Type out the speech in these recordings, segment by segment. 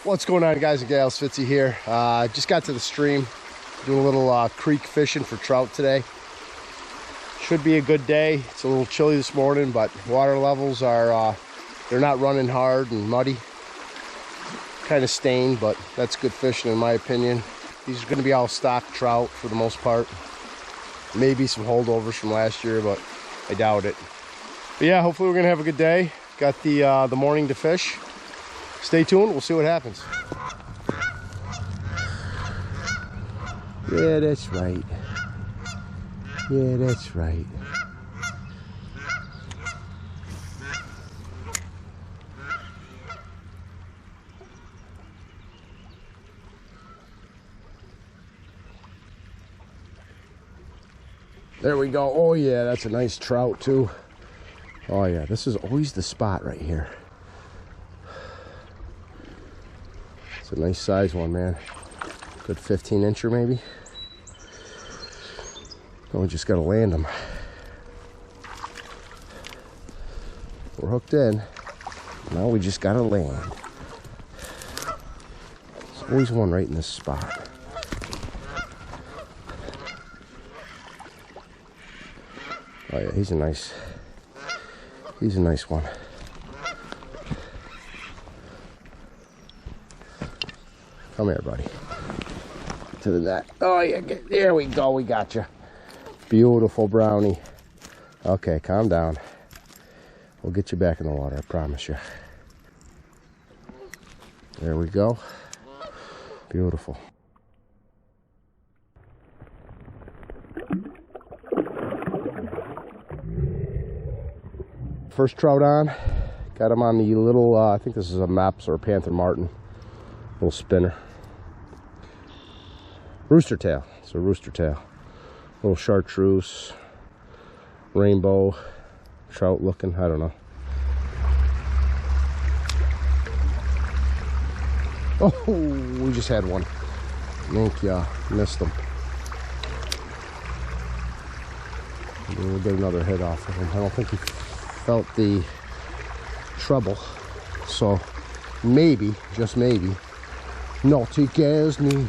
What's going on, guys and gals? Fitzy here. Just got to the stream, doing a little creek fishing for trout today. Should be a good day. It's a little chilly this morning, but water levels are they're not running hard and muddy, kind of stained, but that's good fishing in my opinion. These are going to be all stock trout for the most part. Maybe some holdovers from last year, but I doubt it. But yeah, hopefully we're gonna have a good day. Got the morning to fish. Stay tuned, we'll see what happens. Yeah, that's right. Yeah, that's right. There we go. Oh yeah, that's a nice trout too. Oh yeah, this is always the spot right here. It's a nice size one, man. Good 15-incher maybe. Oh, we just gotta land them. We're hooked in. Now we just gotta land. There's always one right in this spot. Oh yeah, he's a nice one. Come here, buddy. To the net. Oh yeah, there we go. We got you. Beautiful brownie. Okay, calm down. We'll get you back in the water, I promise you. There we go. Beautiful. First trout on. Got him on the little, I think this is a Maps or a Panther Martin. Little spinner. Rooster tail. It's a rooster tail. Little chartreuse, rainbow, trout looking. I don't know. Oh, we just had one. I think missed him. We'll get another hit off of him. I don't think he felt the trouble, so maybe, just maybe, naughty girls need.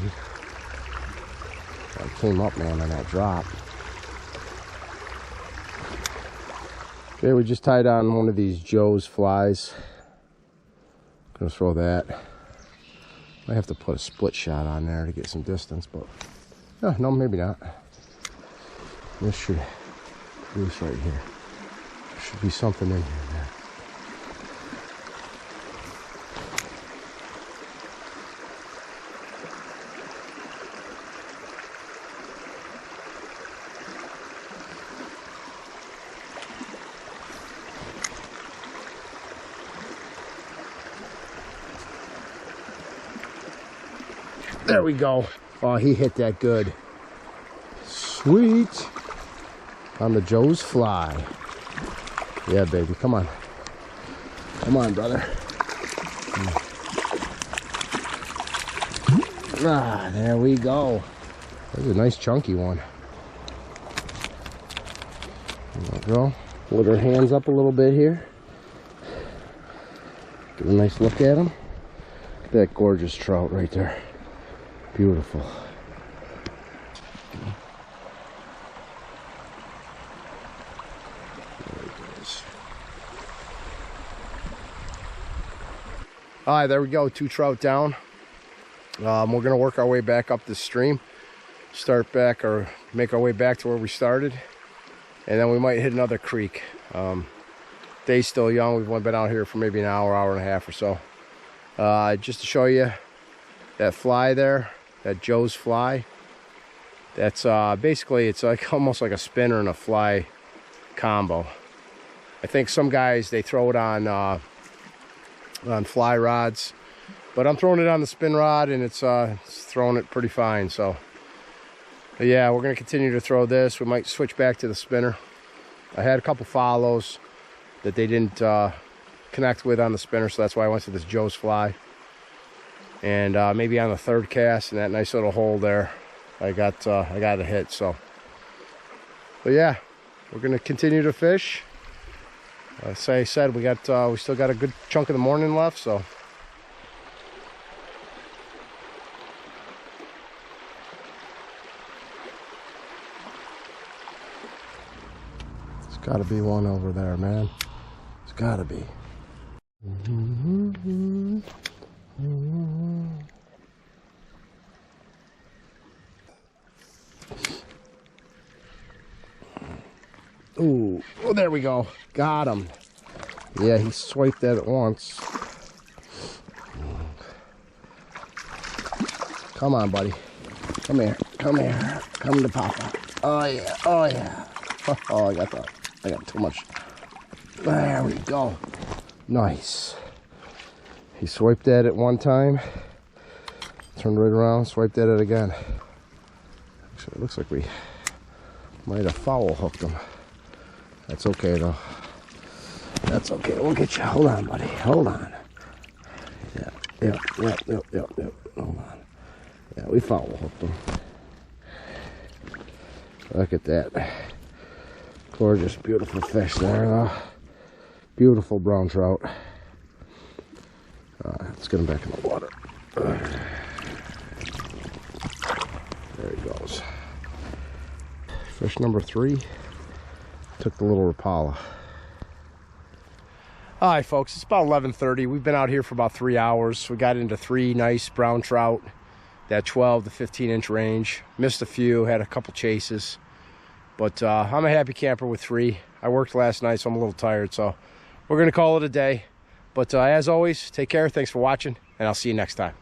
I came up, man, on that drop. Okay, we just tied on one of these Joe's flies. Gonna throw that. I have to put a split shot on there to get some distance, but no, maybe not. This should be this right here. There should be something in here, man. There we go. Oh, he hit that good. Sweet. On the Joe's fly. Yeah, baby, come on. Come on, brother. Ah, there we go. That's a nice chunky one. There we go. Put our hands up a little bit here. Get a nice look at him. Look at that gorgeous trout right there. Beautiful. All right, there we go. 2 trout down. We're gonna work our way back up this stream, start back or make our way back to where we started, and then we might hit another creek. Day's still young. We've only been out here for maybe an hour, hour and a half or so. Just to show you that fly there. That Joe's fly, that's basically, it's like almost like a spinner and a fly combo. I think some guys, they throw it on fly rods, but I'm throwing it on the spin rod, and it's throwing it pretty fine. So yeah, we're gonna continue to throw this. We might switch back to the spinner. I had a couple follows that they didn't connect with on the spinner, so that's why I went to this Joe's fly. And maybe on the 3rd cast in that nice little hole there, I got a hit. So, but yeah, we're gonna continue to fish. As I said, we still got a good chunk of the morning left. So Gotta be one over there, man. It's gotta be. Ooh, oh, there we go. Got him. Yeah, he swiped that at once. Come on, buddy. Come here. Come here. Come to Papa. Oh yeah. Oh yeah. Oh, I got too much. There we go. Nice. He swiped at it one time. Turned right around, swiped at it again. Actually, it looks like we might have foul hooked him. That's okay though. That's okay. We'll get you. Hold on, buddy. Hold on. Yeah. Hold on. Yeah, we foul hooked him. Look at that. Gorgeous, beautiful fish there, though. Beautiful brown trout. Let's get him back in the water. There he goes. Fish number 3. Took the little Rapala. All right, folks, it's about 11:30. We've been out here for about 3 hours. We got into 3 nice brown trout, that 12 to 15 inch range. Missed a few, had a couple chases. But I'm a happy camper with 3. I worked last night, so I'm a little tired. So we're going to call it a day. But as always, take care. Thanks for watching, and I'll see you next time.